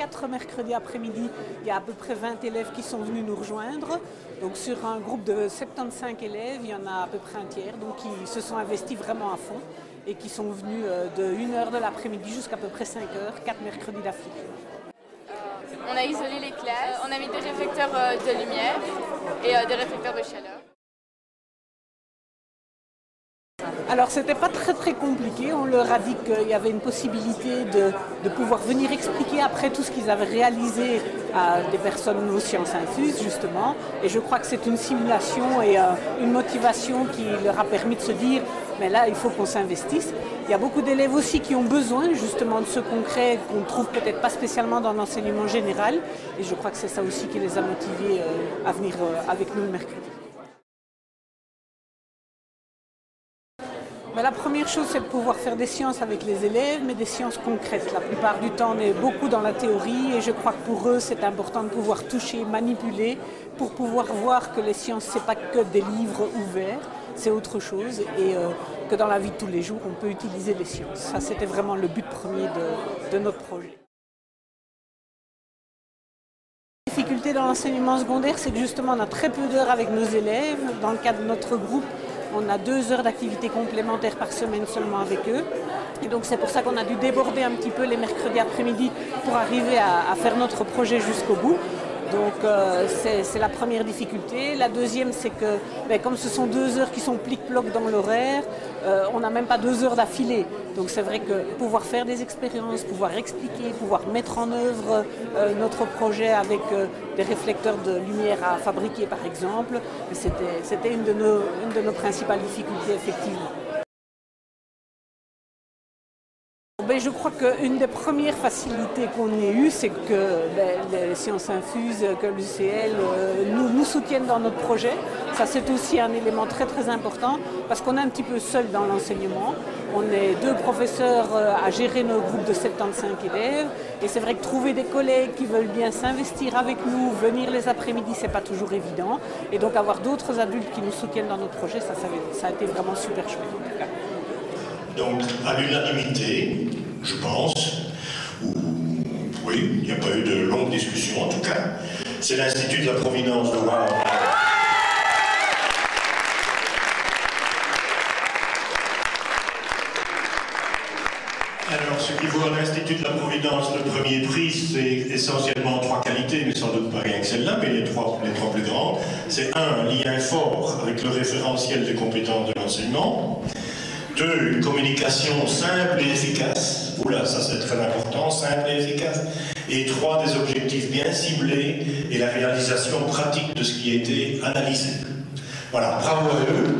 4 mercredis après-midi, il y a à peu près 20 élèves qui sont venus nous rejoindre. Donc sur un groupe de 75 élèves, il y en a à peu près un tiers donc, qui se sont investis vraiment à fond et qui sont venus de 1h de l'après-midi jusqu'à peu près 5h, 4 mercredis d'affilée. On a isolé les classes, on a mis des réflecteurs de lumière et des réflecteurs de chaleur. Alors c'était pas très compliqué, on leur a dit qu'il y avait une possibilité de pouvoir venir expliquer après tout ce qu'ils avaient réalisé à des personnes aux sciences infuses justement, et je crois que c'est une simulation et une motivation qui leur a permis de se dire mais là il faut qu'on s'investisse. Il y a beaucoup d'élèves aussi qui ont besoin justement de ce concret qu'on ne trouve peut-être pas spécialement dans l'enseignement général, et je crois que c'est ça aussi qui les a motivés à venir avec nous le mercredi. La première chose, c'est de pouvoir faire des sciences avec les élèves, mais des sciences concrètes. La plupart du temps, on est beaucoup dans la théorie et je crois que pour eux, c'est important de pouvoir toucher, manipuler, pour pouvoir voir que les sciences, ce n'est pas que des livres ouverts, c'est autre chose et que dans la vie de tous les jours, on peut utiliser les sciences. Ça, c'était vraiment le but premier de notre projet. La difficulté dans l'enseignement secondaire, c'est que justement, on a très peu d'heures avec nos élèves. Dans le cadre de notre groupe, on a 2 heures d'activité complémentaire par semaine seulement avec eux. Et donc c'est pour ça qu'on a dû déborder un petit peu les mercredis après-midi pour arriver à faire notre projet jusqu'au bout. Donc c'est la première difficulté. La deuxième, c'est que comme ce sont 2 heures qui sont plic-ploc dans l'horaire, on n'a même pas 2 heures d'affilée. Donc c'est vrai que pouvoir faire des expériences, pouvoir expliquer, pouvoir mettre en œuvre notre projet avec des réflecteurs de lumière à fabriquer par exemple, c'était une de nos principales difficultés effectivement. Je crois qu'une des premières facilités qu'on ait eues, c'est que les sciences infuses, que l'UCL nous soutiennent dans notre projet. Ça, c'est aussi un élément très important parce qu'on est un petit peu seul dans l'enseignement. On est 2 professeurs à gérer nos groupes de 75 élèves. Et c'est vrai que trouver des collègues qui veulent bien s'investir avec nous, venir les après-midi, c'est pas toujours évident. Et donc avoir d'autres adultes qui nous soutiennent dans notre projet, ça a été vraiment super chouette en tout cas. Donc, à l'unanimité, je pense, oui, il n'y a pas eu de longue discussion en tout cas, c'est l'Institut de la Providence de Wallon. Alors, ce qui vaut à l'Institut de la Providence le premier prix, c'est essentiellement 3 qualités, mais sans doute pas rien que celle-là, mais les trois plus grandes. C'est un lien fort avec le référentiel des compétences de l'enseignement. 2, une communication simple et efficace. Oula, ça c'est très important, simple et efficace. Et 3, des objectifs bien ciblés et la réalisation pratique de ce qui a été analysé. Voilà, bravo à eux.